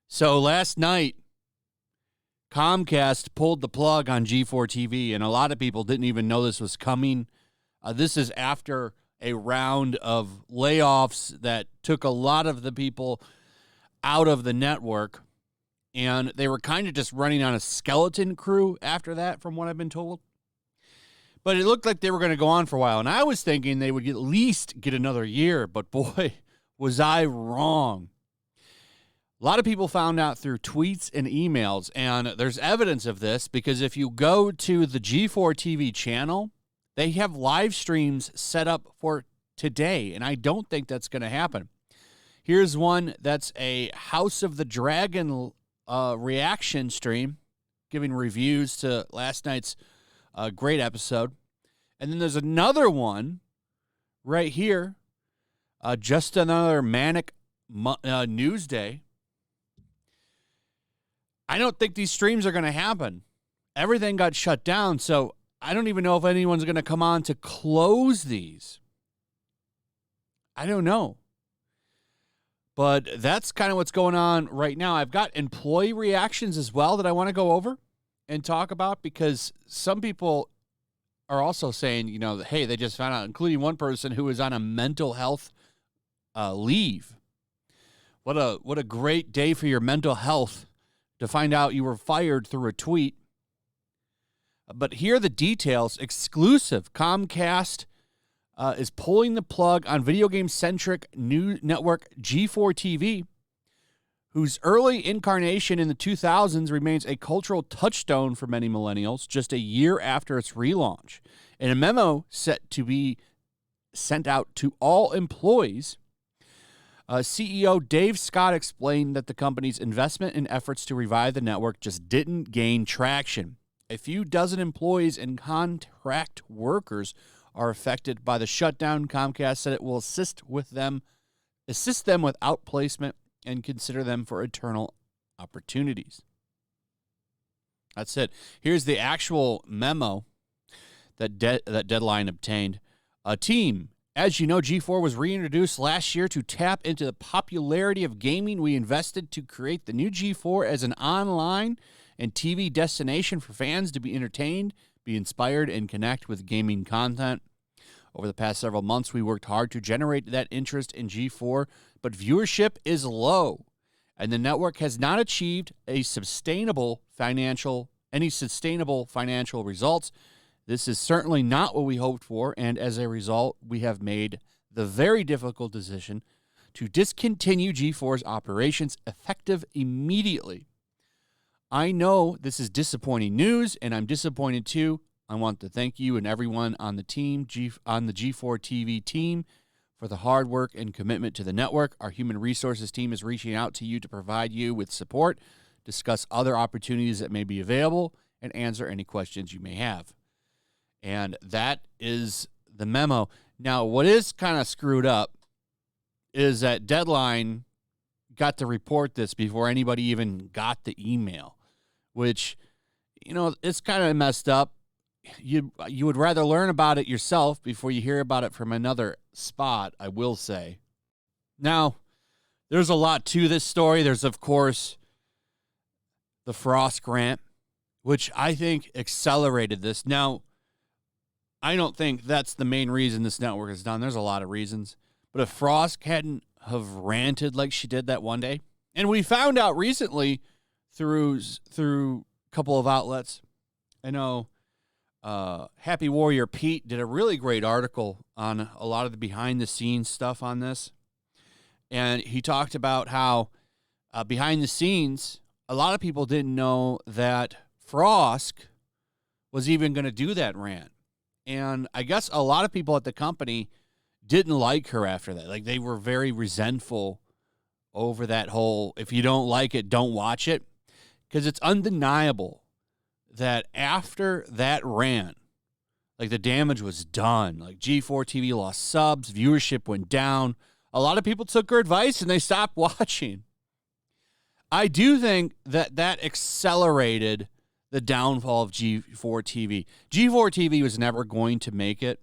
So last night, Comcast pulled the plug on G4TV, and a lot of people didn't even know this was coming. This is after a round of layoffs that took a lot of the people out of the network, and they were kind of just running on a skeleton crew after that, from what I've been told. But it looked like they were going to go on for a while, and I was thinking they would at least get another year, but boy, was I wrong. A lot of people found out through tweets and emails, and there's evidence of this because if you go to the G4TV channel, they have live streams set up for today, and I don't think that's going to happen. Here's one that's a House of the Dragon reaction stream, giving reviews to last night's great episode. And then there's another one right here, just another manic news day. I don't think these streams are going to happen. Everything got shut down, so I don't even know if anyone's going to come on to close these. I don't know. But that's kind of what's going on right now. I've got employee reactions as well that I want to go over and talk about because some people are also saying, you know, hey, they just found out, including one person who was on a mental health leave. What a great day for your mental health to find out you were fired through a tweet. But here are the details. Exclusive. Comcast is pulling the plug on video game-centric new network G4TV, whose early incarnation in the 2000s remains a cultural touchstone for many millennials just a year after its relaunch. In a memo set to be sent out to all employees, CEO Dave Scott explained that the company's investment and efforts to revive the network just didn't gain traction. A few dozen employees and contract workers are affected by the shutdown. Comcast said it will assist them with outplacement and consider them for eternal opportunities. That's it. Here's the actual memo that Deadline obtained. A team. As you know, G4 was reintroduced last year to tap into the popularity of gaming. We invested to create the new G4 as an online and TV destination for fans to be entertained, be inspired, and connect with gaming content. Over the past several months, we worked hard to generate that interest in G4, but viewership is low, and the network has not achieved any sustainable financial results. This is certainly not what we hoped for, and as a result, we have made the very difficult decision to discontinue G4's operations effective immediately. I know this is disappointing news, and I'm disappointed too. I want to thank you and everyone on the team, on the G4TV team, for the hard work and commitment to the network. Our human resources team is reaching out to you to provide you with support, discuss other opportunities that may be available, and answer any questions you may have. And that is the memo. Now, what is kind of screwed up is that Deadline got to report this before anybody even got the email, which, you know, it's kind of messed up. You would rather learn about it yourself before you hear about it from another spot, I will say. Now, there's a lot to this story. There's, of course, the Frost grant, which I think accelerated this. Now, I don't think that's the main reason this network is done. There's a lot of reasons. But if Frost hadn't have ranted like she did that one day, and we found out recently through a couple of outlets, I know Happy Warrior Pete did a really great article on a lot of the behind-the-scenes stuff on this. And he talked about how behind the scenes, a lot of people didn't know that Frost was even going to do that rant. And I guess a lot of people at the company didn't like her after that. Like, they were very resentful over that whole, if you don't like it, don't watch it. Because it's undeniable that after that rant, like, the damage was done. Like, G4TV lost subs, viewership went down. A lot of people took her advice and they stopped watching. I do think that accelerated the downfall of G4TV. G4TV was never going to make it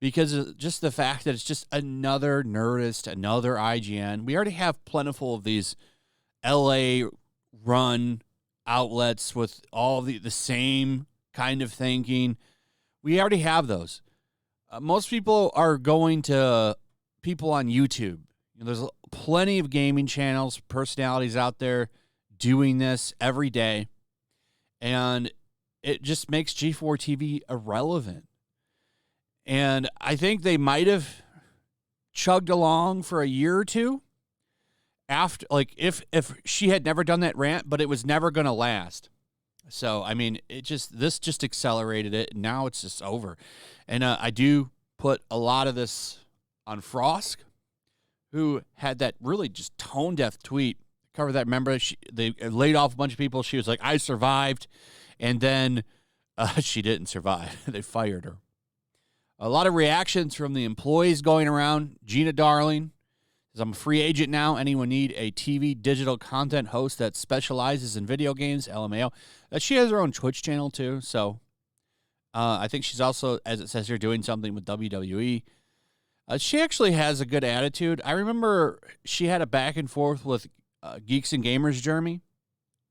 because of just the fact that it's just another Nerdist, another IGN. We already have plentiful of these LA run outlets with all the same kind of thinking. We already have those. Most people are going to people on YouTube. There's plenty of gaming channels, personalities out there doing this every day, and it just makes G4 TV irrelevant. And I think they might have chugged along for a year or two after, like, if she had never done that rant, but it was never going to last. So, I mean, this just accelerated it, and now it's just over. And I do put a lot of this on Frosk, who had that really just tone-deaf tweet. Cover that, remember? They laid off a bunch of people. She was like, I survived. And then she didn't survive. They fired her. A lot of reactions from the employees going around. Gina Darling says, I'm a free agent now. Anyone need a TV digital content host that specializes in video games? LMAO. She has her own Twitch channel, too. So I think she's also, as it says here, doing something with WWE. She actually has a good attitude. I remember she had a back and forth with Geeks and Gamers Jeremy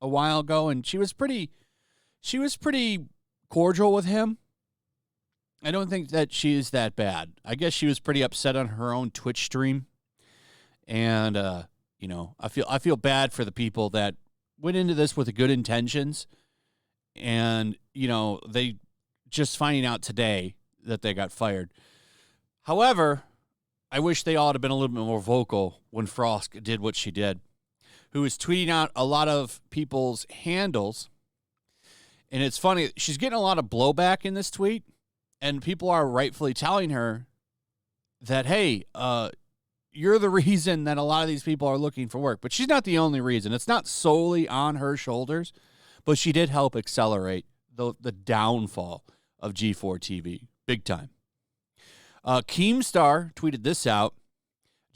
a while ago, and she was pretty cordial with him. I don't think that she is that bad. I guess she was pretty upset on her own Twitch stream, and I feel bad for the people that went into this with good intentions, and they just finding out today that they got fired. However, I wish they all had been a little bit more vocal when Frosk did what she did, who was tweeting out a lot of people's handles. And it's funny, she's getting a lot of blowback in this tweet, and people are rightfully telling her that, hey, you're the reason that a lot of these people are looking for work. But she's not the only reason. It's not solely on her shoulders, but she did help accelerate the downfall of G4 TV big time. Keemstar tweeted this out.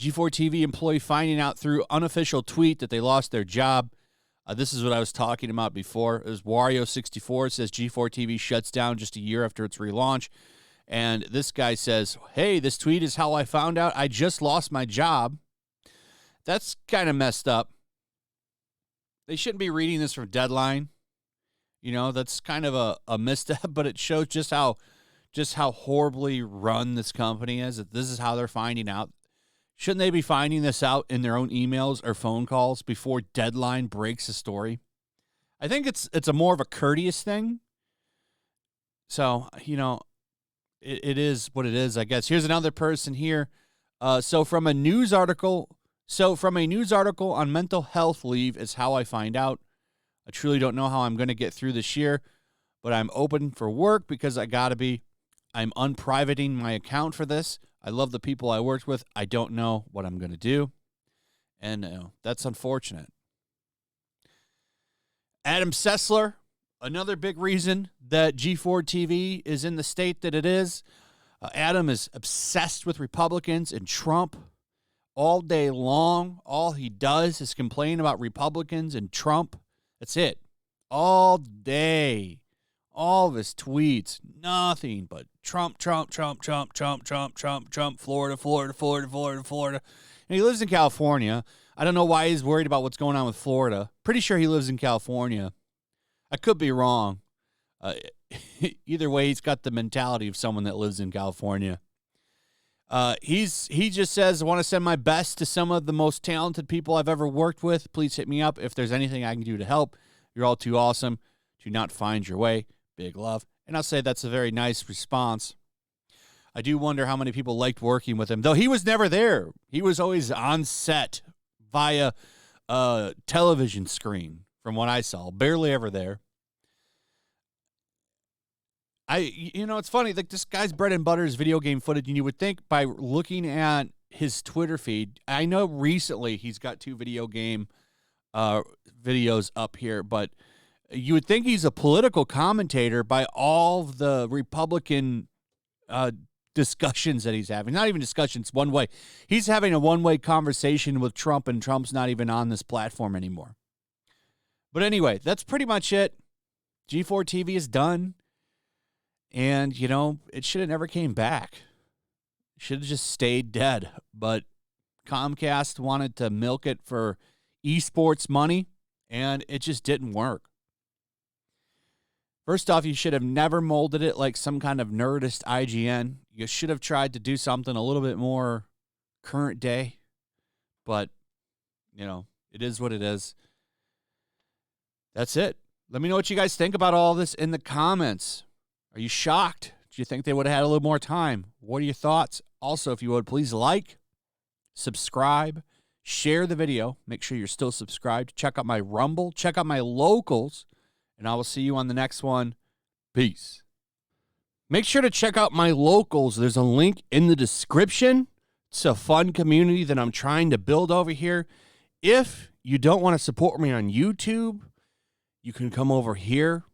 G4 TV employee finding out through unofficial tweet that they lost their job. This is what I was talking about before. It was Wario64. It says G4 TV shuts down just a year after its relaunch. And this guy says, hey, this tweet is how I found out I just lost my job. That's kind of messed up. They shouldn't be reading this from Deadline. That's kind of a misstep, but it shows just how horribly run this company is. That this is how they're finding out. Shouldn't they be finding this out in their own emails or phone calls before Deadline breaks a story? I think it's a more of a courteous thing. So, it is what it is, I guess. Here's another person here. So from a news article on mental health leave is how I find out. I truly don't know how I'm going to get through this year, but I'm open for work because I got to be. I'm unprivating my account for this. I love the people I worked with. I don't know what I'm going to do. And that's unfortunate. Adam Sessler, another big reason that G4 TV is in the state that it is. Adam is obsessed with Republicans and Trump all day long. All he does is complain about Republicans and Trump. That's it. All day. All of his tweets, nothing but Trump, Trump, Trump, Trump, Trump, Trump, Trump, Trump, Florida, Florida, Florida, Florida, Florida. And he lives in California. I don't know why he's worried about what's going on with Florida. Pretty sure he lives in California. I could be wrong. Either way, he's got the mentality of someone that lives in California. He just says, I want to send my best to some of the most talented people I've ever worked with. Please hit me up if there's anything I can do to help. You're all too awesome to not find your way. Big love. And I'll say that's a very nice response. I do wonder how many people liked working with him, though he was never there. He was always on set via a television screen, from what I saw. Barely ever there. It's funny, like, this guy's bread and butter is video game footage, and you would think by looking at his Twitter feed, I know recently he's got 2 video game videos up here, but you would think he's a political commentator by all the Republican discussions that he's having. Not even discussions, one way. He's having a one-way conversation with Trump, and Trump's not even on this platform anymore. But anyway, that's pretty much it. G4 TV is done. And, it should have never came back. Should have just stayed dead. But Comcast wanted to milk it for esports money, and it just didn't work. First off, you should have never molded it like some kind of nerdist IGN. You should have tried to do something a little bit more current day. But, you know, it is what it is. That's it. Let me know what you guys think about all this in the comments. Are you shocked? Do you think they would have had a little more time? What are your thoughts? Also, if you would, please like, subscribe, share the video. Make sure you're still subscribed. Check out my Rumble. Check out my locals. And I will see you on the next one. Peace. Make sure to check out my locals. There's a link in the description. It's a fun community that I'm trying to build over here. If you don't want to support me on YouTube, you can come over here.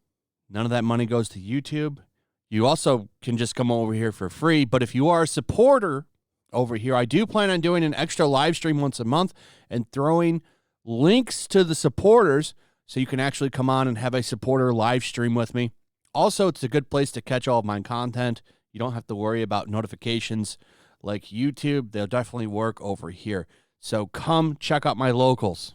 None of that money goes to YouTube. You also can just come over here for free. But if you are a supporter over here, I do plan on doing an extra live stream once a month and throwing links to the supporters so you can actually come on and have a supporter live stream with me. Also, it's a good place to catch all of my content. You don't have to worry about notifications like YouTube. They'll definitely work over here. So come check out my locals.